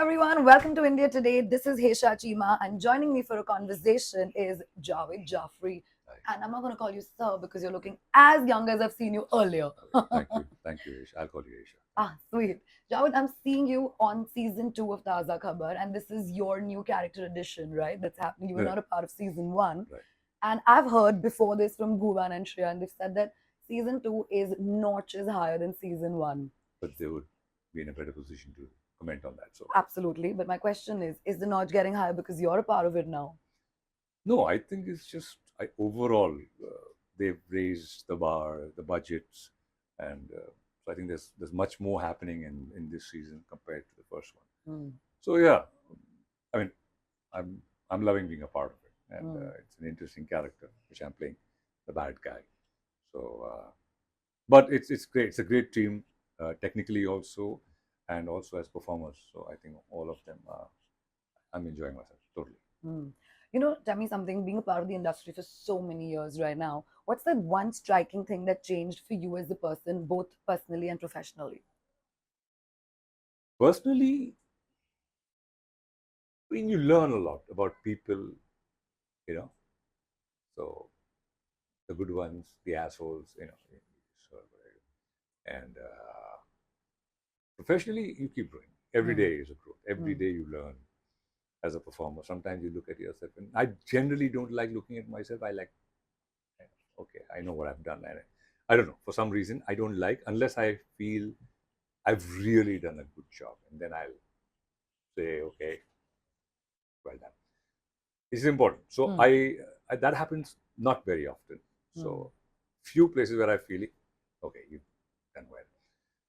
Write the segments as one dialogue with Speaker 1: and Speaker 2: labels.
Speaker 1: everyone, welcome to India Today. This is Hesha Chimah, and joining me for a conversation is Javed Jaffrey. And I'm not going to call you sir because you're looking as young as I've seen you earlier.
Speaker 2: Thank you, Hesha. I'll call you Hesha.
Speaker 1: Sweet. Javed, I'm seeing you on season 2 of Taaza Khabar, and this is your new character addition, right? That's happening. You were not a part of season 1.
Speaker 2: Right.
Speaker 1: And I've heard before this from Bhuvan and Shreya, and they've said that season 2 is notches higher than season 1.
Speaker 2: But they would be in a better position to comment on that. So
Speaker 1: Absolutely. But my question is the notch getting higher because you're a part of it now?
Speaker 2: no, I think it's just overall they've raised the bar, the budgets, and so I think there's much more happening in this season compared to the first one. So yeah, I mean, I'm loving being a part of it, and it's an interesting character which I'm playing, the bad guy. So, but it's great. It's a great team, technically also, and also as performers. So I think all of them, I'm enjoying myself totally.
Speaker 1: Tell me something, being a part of the industry for so many years right now, what's that one striking thing that changed for you as a person, both personally and professionally?
Speaker 2: Personally, I mean, you learn a lot about people, you know. So the good ones, the assholes, and professionally, you keep growing. Every day is a growth. Every day you learn as a performer. Sometimes you look at yourself, and I generally don't like looking at myself. I like, okay, I know what I've done. I don't know. For some reason, I don't like unless I feel I've really done a good job, and then I'll say, okay, well done. This is important. So I that happens not very often. So few places where I feel it, okay, you've done well.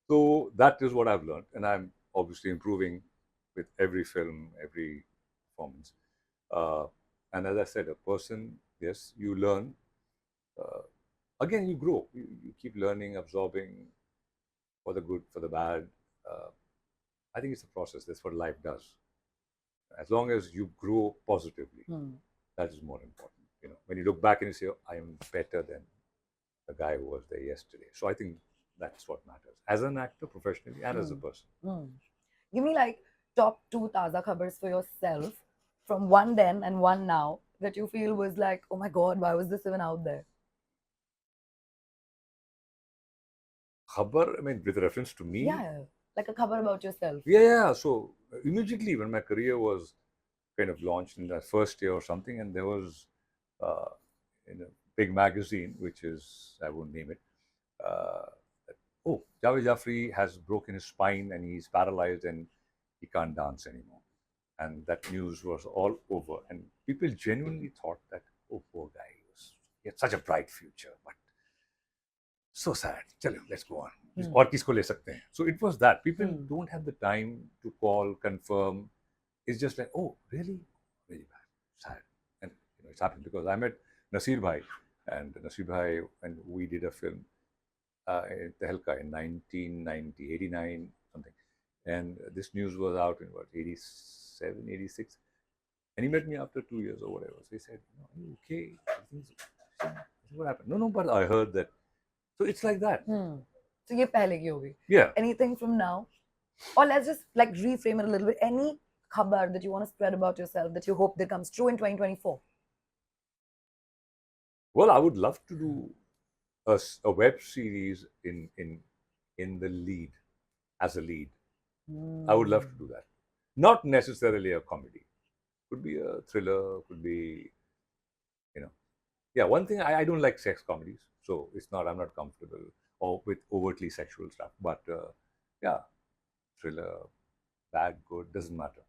Speaker 2: So that is what I've learned, and I'm obviously improving with every film, every performance. And as I said, a person, yes, you learn. Again, you grow. You keep learning, absorbing, for the good, for the bad. I think it's a process. That's what life does. As long as you grow positively, that is more important. When you look back and you say, oh, I am better than the guy who was there yesterday. So I think that's what matters as an actor, professionally, and as a person.
Speaker 1: Give me like top 2 Taaza Khabars for yourself from one then and one now that you feel was like, oh my God, why was this even out there?
Speaker 2: Khabar, I mean, with reference to me?
Speaker 1: Yeah, like a khabar about yourself.
Speaker 2: Yeah. So immediately when my career was kind of launched in the first year or something, and there was in a big magazine, which is, I won't name it, oh, Javed Jaffrey has broken his spine and he's paralyzed and he can't dance anymore. And that news was all over. And people genuinely thought that, oh, poor guy, he had such a bright future, but so sad. Chalo, let's go on. और किसको ले सकते हैं? So it was that. People don't have the time to call, confirm. It's just like, oh, really? Really bad. Sad. And it's happened because I met Nasir Bhai. And Nasir Bhai, and we did a film in Tehelka in 1990, 89, something. And this news was out in what, 87, 86. And he met me after 2 years or whatever. So he said, are you okay? What happened? No, but I heard that. So it's like that.
Speaker 1: So ye pehle ki hogi.
Speaker 2: Yeah.
Speaker 1: Anything from now? Or let's just like reframe it a little bit. Any khabar that you want to spread about yourself that you hope that comes true in 2024?
Speaker 2: Well, I would love to do a web series in the lead, as a lead. I would love to do that. Not necessarily a comedy. Could be a thriller, could be, yeah, one thing, I don't like sex comedies, so I'm not comfortable or with overtly sexual stuff. But yeah, thriller, bad, good, doesn't matter.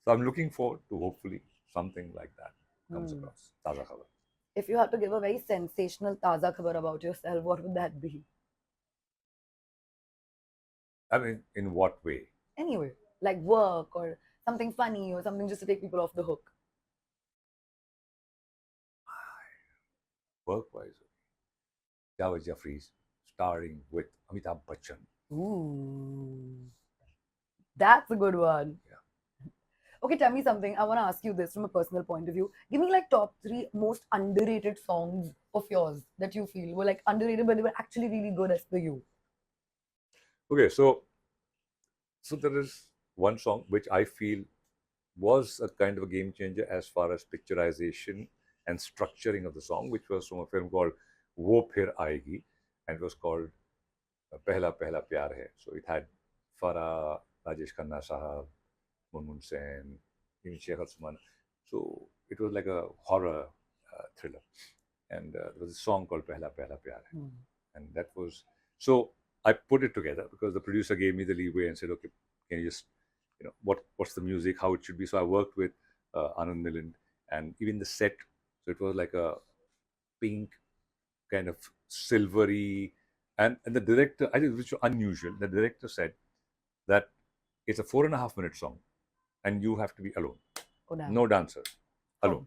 Speaker 2: So I'm looking forward to hopefully something like that comes across. Taaza Khabar.
Speaker 1: If you had to give a very sensational Taaza Khabar about yourself, what would that be?
Speaker 2: I mean, in what way?
Speaker 1: Anyway, like work or something funny or something just to take people off the hook.
Speaker 2: Work-wise, Javed Jaffrey starring with Amitabh Bachchan.
Speaker 1: Ooh, that's a good one.
Speaker 2: Yeah.
Speaker 1: Okay, tell me something. I want to ask you this from a personal point of view. Give me like top 3 most underrated songs of yours that you feel were like underrated, but they were actually really good as per you.
Speaker 2: Okay, so there is one song which I feel was a kind of a game changer as far as picturization and structuring of the song, which was from a film called Wo Phir Aayegi, and it was called Pehla Pehla Pyar Hai. So it had Farah, Rajesh Khanna Sahab, Munmun Sen, even Sheikh Usman. So it was like a horror thriller. And there was a song called Pehla Pehla Pyar Hai. And that was, so I put it together because the producer gave me the leeway and said, okay, can you just, what's the music, how it should be. So I worked with Anand Milind and even the set. So it was like a pink kind of silvery, and the director, I think, which was unusual. The director said that it's a 4.5 minute song, and you have to be alone, no dancers, alone,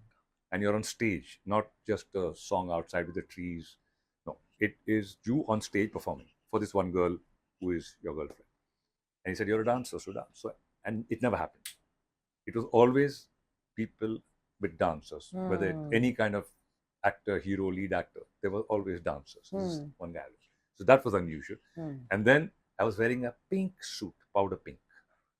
Speaker 2: and you're on stage, not just a song outside with the trees. No, it is you on stage performing for this one girl who is your girlfriend. And he said, "You're a dancer, so dance." So, and it never happened. It was always people with dancers, whether any kind of actor, hero, lead actor, there were always dancers. One guy. So that was unusual. And then I was wearing a pink suit, powder pink.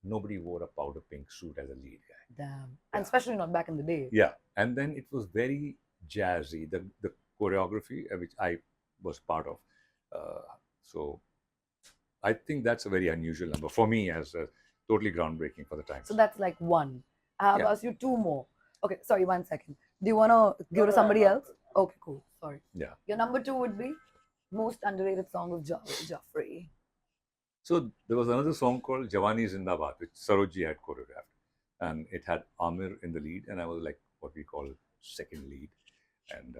Speaker 2: Nobody wore a powder pink suit as a lead guy.
Speaker 1: Damn. Yeah. And especially not back in the day.
Speaker 2: Yeah. And then it was very jazzy, the choreography, which I was part of. So I think that's a very unusual number for me, as a totally groundbreaking for the time.
Speaker 1: So that's like one. I have asked you two more. Okay, sorry, 1 second. Do you want to give it to somebody else? Okay, cool. Sorry.
Speaker 2: Yeah.
Speaker 1: Your number two would be most underrated song of Javed Jaffrey.
Speaker 2: So there was another song called Jawani Zindabad, which Sarojji had choreographed. And it had Aamir in the lead, and I was like what we call second lead. And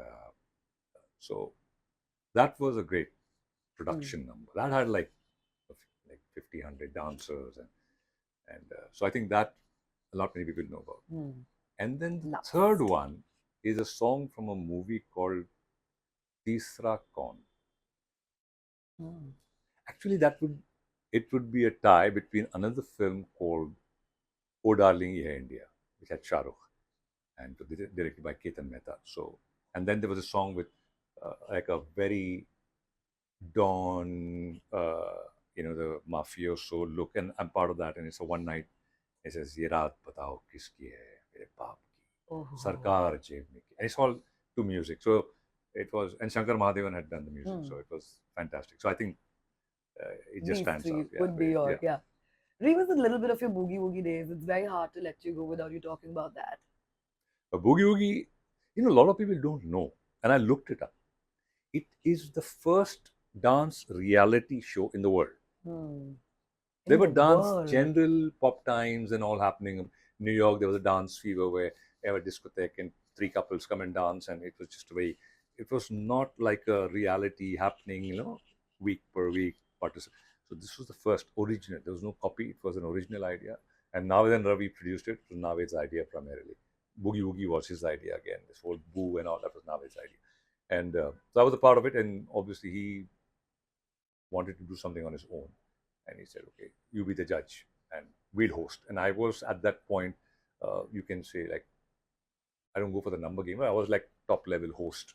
Speaker 2: so that was a great production number. That had like 50, 100 dancers. And so I think that a lot many people know about. And then the third one is a song from a movie called Teesra Kaun. Actually, it would be a tie between another film called Oh Darling Ye Hai India, which had Shah Rukh, and directed by Ketan Mehta. So, and then there was a song with like a very dawn, the mafioso look, and I'm part of that. And it's a one night. It says, "Ye raat batao kiski hai, mere baap ki, sarkar jeb mein ki," and it's all to music. So it was, and Shankar Mahadevan had done the music, so it was fantastic. So I think it just stands out.
Speaker 1: Yeah, would be your Revisit a little bit of your Boogie Woogie days. It's very hard to let you go without you talking about that.
Speaker 2: Boogie Woogie, a lot of people don't know, and I looked it up. It is the first dance reality show in the world. There were dance, general pop times and all happening. In New York, there was a dance fever where they have a discotheque and three couples come and dance, and it was just it was not like a reality happening, week per week. So this was the first original. There was no copy. It was an original idea. And Javed and Ravi produced it. It was Naved's idea primarily. Boogie Woogie was his idea again. This whole boo and all, that was Naved's idea. And so I was a part of it. And obviously he wanted to do something on his own. And he said, okay, you be the judge and we'll host. And I was at that point, you can say, like, I don't go for the number game. I was like top level host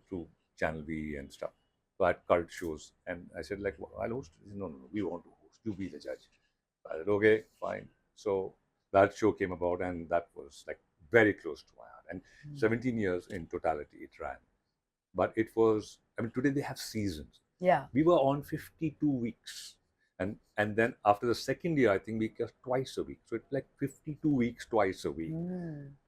Speaker 2: through Channel V and stuff. So I had cult shows. And I said, like, well, I'll host. He said, no, we want to host. You be the judge. I said, okay, fine. So that show came about, and that was like very close to my heart. And 17 years in totality it ran. But it was, today they have seasons.
Speaker 1: Yeah.
Speaker 2: We were on 52 weeks. And then after the second year, I think we cast twice a week. So it's like 52 weeks, twice a week.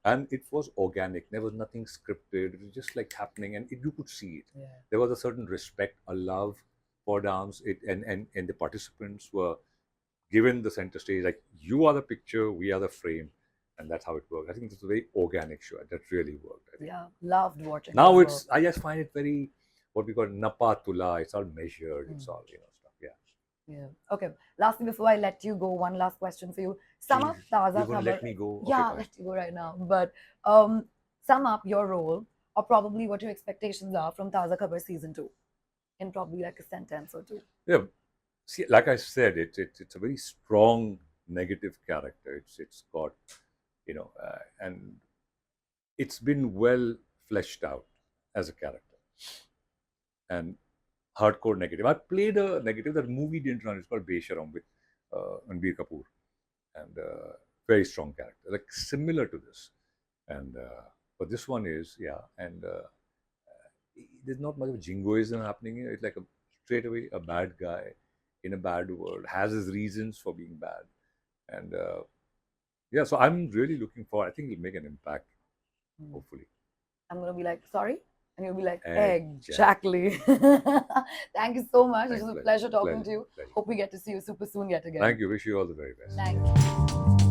Speaker 2: And it was organic. There was nothing scripted. It was just like happening. And you could see it.
Speaker 1: Yeah.
Speaker 2: There was a certain respect, a love for dance. And the participants were given the center stage. Like, you are the picture, we are the frame. And that's how it worked. I think it's a very organic show. That really worked.
Speaker 1: Yeah, loved watching.
Speaker 2: Now I just find it very, what we call napatula. It's all measured. It's all, stuff.
Speaker 1: Yeah. Okay. Lastly, before I let you go, one last question for you. Sum up Taaza Khabar.
Speaker 2: Let me go.
Speaker 1: Yeah,
Speaker 2: okay,
Speaker 1: let you go right now. But sum up your role, or probably what your expectations are from Taaza Khabar season 2, in probably like a sentence or two.
Speaker 2: Yeah. See, like I said, it's a very strong negative character. It's got, and it's been well fleshed out as a character. And hardcore negative. I played a negative. That movie didn't run. It's called Besharam with Ranbir Kapoor. and very strong character, like similar to this. And but this one is, and there's not much of jingoism happening here. It's like a straight away a bad guy in a bad world, has his reasons for being bad, and yeah. So I'm really looking forward. I think it'll make an impact, hopefully.
Speaker 1: I'm gonna be like, sorry, and you'll be like,
Speaker 2: Exactly.
Speaker 1: Thank you so much. It
Speaker 2: Thanks,
Speaker 1: was a pleasure talking
Speaker 2: pleasure,
Speaker 1: to you.
Speaker 2: pleasure.
Speaker 1: Hope we get to see you super soon yet again.
Speaker 2: Thank you. Wish you all the very best.
Speaker 1: Thank you.